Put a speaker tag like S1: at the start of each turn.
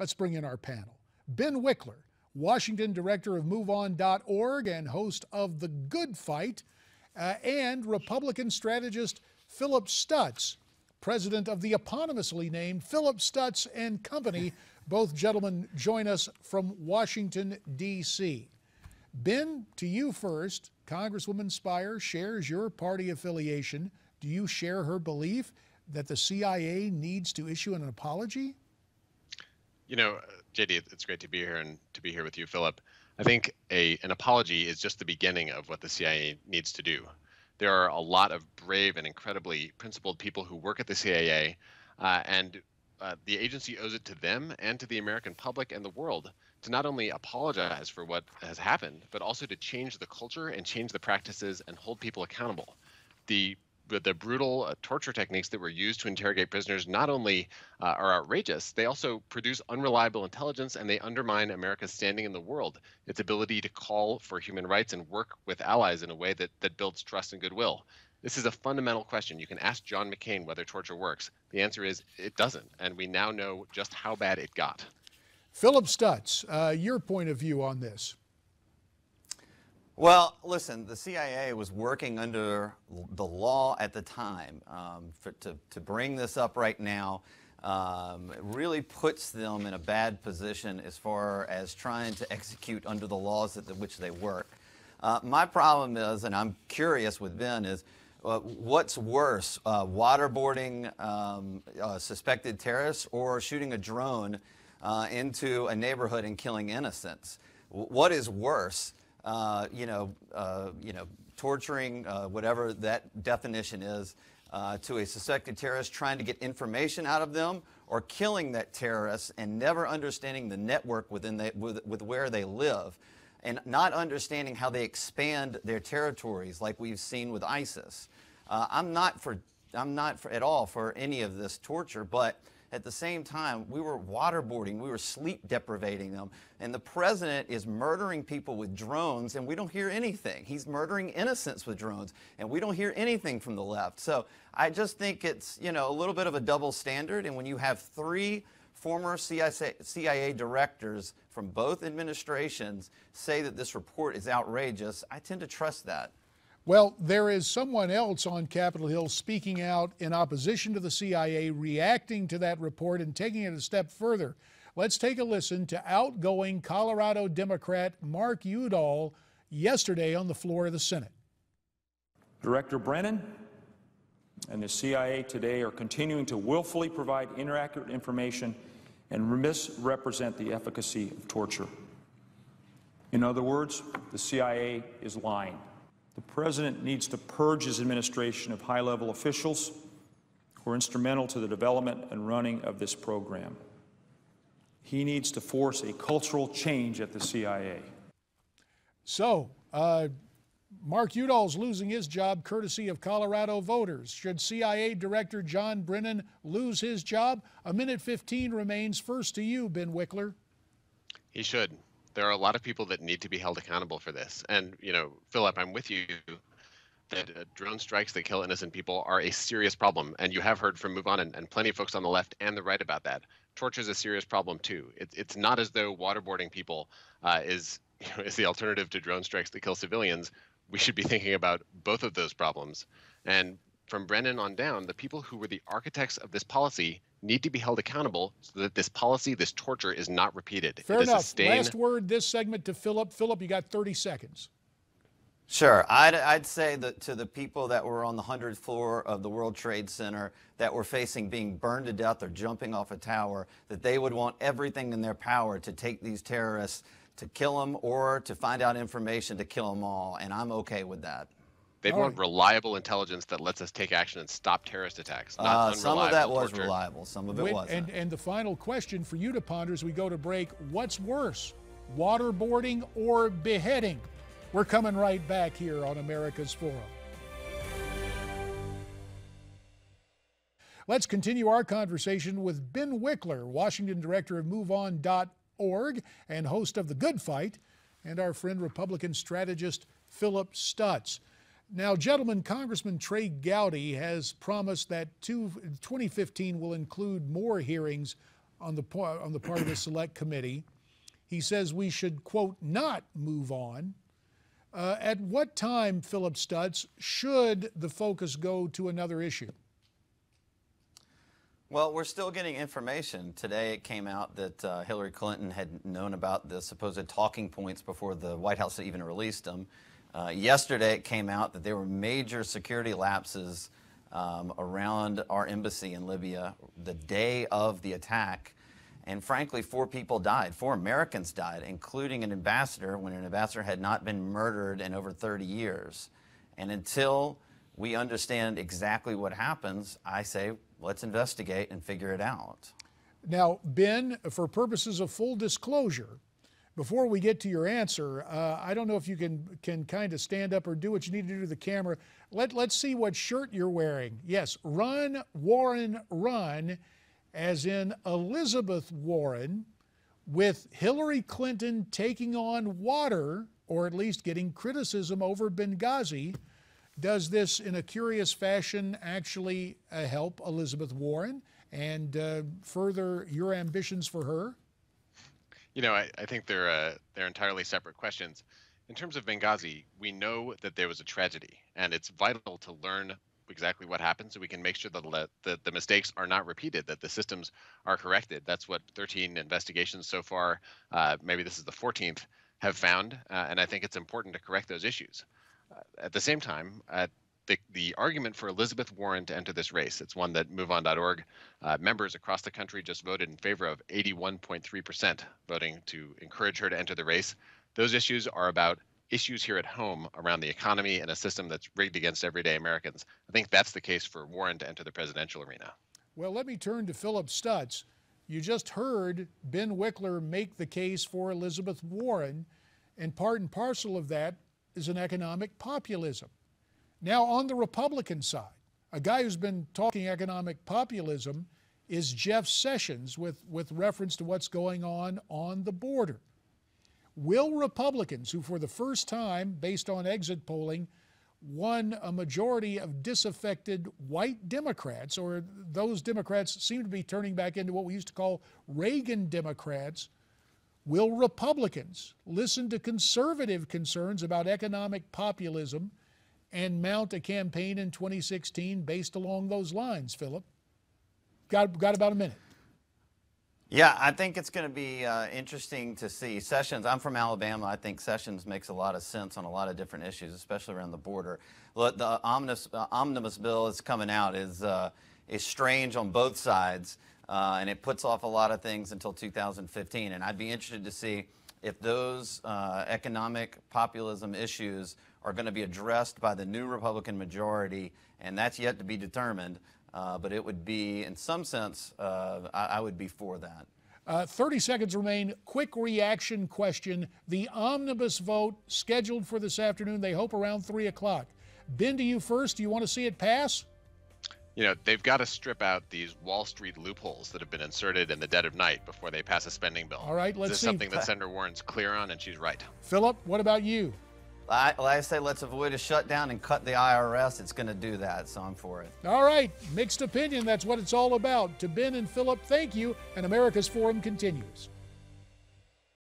S1: Let's bring in our panel. Ben Wikler, Washington director of MoveOn.org and host of The Good Fight, and Republican strategist Phillip Stutts, president of the eponymously named Phillip Stutts and Company. Both gentlemen join us from Washington, D.C. Ben, to you first. Congresswoman Spire shares your party affiliation. Do you share her belief that the CIA needs to issue an apology?
S2: You know, JD, it's great to be here and to be here with you, Philip. I think an apology is just the beginning of what the CIA needs to do. There are a lot of brave and incredibly principled people who work at the CIA, and the agency owes it to them and to the American public and the world to not only apologize for what has happened, but also to change the culture and change the practices and hold people accountable. The brutal torture techniques that were used to interrogate prisoners not only are outrageous, they also produce unreliable intelligence, and they undermine America's standing in the world, its ability to call for human rights and work with allies in a way that builds trust and goodwill. This is a fundamental question. You can ask John McCain whether torture works. The answer is it doesn't, and we now know just how bad it got.
S1: Phillip Stutts, your point of view on this.
S3: Well, listen, the CIA was working under the law at the time. To bring this up right now really puts them in a bad position as far as trying to execute under the laws at which they work. My problem is, and I'm curious with Ben, is what's worse, waterboarding suspected terrorists or shooting a drone into a neighborhood and killing innocents? What is worse? Torturing, whatever that definition is, to a suspected terrorist, trying to get information out of them, or killing that terrorist and never understanding the network with where they live, and not understanding how they expand their territories, like we've seen with ISIS. I'm not at all for any of this torture, but at the same time, we were waterboarding, we were sleep deprivating them, and the president is murdering people with drones, and we don't hear anything. He's murdering innocents with drones, and we don't hear anything from the left. So I just think it's, a little bit of a double standard, and when you have three former CIA directors from both administrations say that this report is outrageous, I tend to trust that.
S1: Well, there is someone else on Capitol Hill speaking out in opposition to the CIA, reacting to that report and taking it a step further. Let's take a listen to outgoing Colorado Democrat Mark Udall yesterday on the floor of the Senate.
S4: Director Brennan and the CIA today are continuing to willfully provide inaccurate information and misrepresent the efficacy of torture. In other words, the CIA is lying. The president needs to purge his administration of high-level officials who are instrumental to the development and running of this program. He needs to force a cultural change at the CIA.
S1: So, Mark Udall's losing his job courtesy of Colorado voters. Should CIA Director John Brennan lose his job? A minute 15 remains. First to you, Ben Wikler.
S2: He should. There are a lot of people that need to be held accountable for this. And, Philip, I'm with you that drone strikes that kill innocent people are a serious problem. And you have heard from MoveOn and plenty of folks on the left and the right about that. Torture is a serious problem, too. It's not as though waterboarding people is the alternative to drone strikes that kill civilians. We should be thinking about both of those problems. And from Brennan on down, the people who were the architects of this policy need to be held accountable so that this policy, this torture, is not repeated.
S1: Fair enough. Last word this segment to Phillip. Phillip, you got 30 seconds.
S3: Sure. I'd say that to the people that were on the 100th floor of the World Trade Center that were facing being burned to death or jumping off a tower, that they would want everything in their power to take these terrorists, to kill them, or to find out information to kill them all, and I'm okay with that.
S2: They want reliable intelligence that lets us take action and stop terrorist attacks, not unreliable
S3: Some of that was
S2: torture.
S3: reliable, some of it wasn't.
S1: And the final question for you to ponder as we go to break, what's worse, waterboarding or beheading? We're coming right back here on America's Forum. Let's continue our conversation with Ben Wikler, Washington director of MoveOn.org and host of The Good Fight, and our friend Republican strategist Phillip Stutts. Now, gentlemen, Congressman Trey Gowdy has promised that 2015 will include more hearings on the part of the select committee. He says we should, quote, not move on. At what time, Phillip Stutts, should the focus go to another issue?
S3: Well, we're still getting information. Today it came out that Hillary Clinton had known about the supposed talking points before the White House even released them. Yesterday it came out that there were major security lapses around our embassy in Libya the day of the attack. And frankly, 4 people died. 4 Americans died, including an ambassador, when an ambassador had not been murdered in over 30 years. And until we understand exactly what happens, I say, let's investigate and figure it out.
S1: Now, Ben, for purposes of full disclosure, before we get to your answer, I don't know if you can kind of stand up or do what you need to do to the camera. Let's see what shirt you're wearing. Yes, run, Warren, run, as in Elizabeth Warren, with Hillary Clinton taking on water, or at least getting criticism over Benghazi. Does this, in a curious fashion, actually help Elizabeth Warren and further your ambitions for her?
S2: You know, I think they're entirely separate questions. In terms of Benghazi, we know that there was a tragedy, and it's vital to learn exactly what happened so we can make sure that the mistakes are not repeated, that the systems are corrected. That's what 13 investigations so far, maybe this is the 14th, have found, and I think it's important to correct those issues. At the same time, the argument for Elizabeth Warren to enter this race, it's one that MoveOn.org members across the country just voted in favor of, 81.3% voting to encourage her to enter the race. Those issues are about issues here at home around the economy and a system that's rigged against everyday Americans. I think that's the case for Warren to enter the presidential arena.
S1: Well, let me turn to Phillip Stutts. You just heard Ben Wikler make the case for Elizabeth Warren, and part and parcel of that is an economic populism. Now, on the Republican side, a guy who's been talking economic populism is Jeff Sessions with reference to what's going on the border. Will Republicans, who for the first time, based on exit polling, won a majority of disaffected white Democrats, or those Democrats seem to be turning back into what we used to call Reagan Democrats, will Republicans listen to conservative concerns about economic populism and mount a campaign in 2016 based along those lines, Phillip? Got about a minute.
S3: Yeah, I think it's going to be interesting to see. Sessions, I'm from Alabama. I think Sessions makes a lot of sense on a lot of different issues, especially around the border. Look, the omnibus bill that's coming out is strange on both sides, and it puts off a lot of things until 2015. And I'd be interested to see if those economic populism issues are going to be addressed by the new Republican majority, and that's yet to be determined. But it would be, in some sense, I would be for that.
S1: 30 seconds remain. Quick reaction question. The omnibus vote scheduled for this afternoon, they hope around 3 o'clock. Ben, to you first. Do you want to see it pass?
S2: You know, they've got to strip out these Wall Street loopholes that have been inserted in the dead of night before they pass a spending bill.
S1: All right, let's see.
S2: This is something that Senator Warren's clear on, and she's right.
S1: Phillip, what about you?
S3: I say let's avoid a shutdown and cut the IRS. It's going to do that, so I'm for it.
S1: All right, mixed opinion. That's what it's all about. To Ben and Phillip, thank you, and America's Forum continues.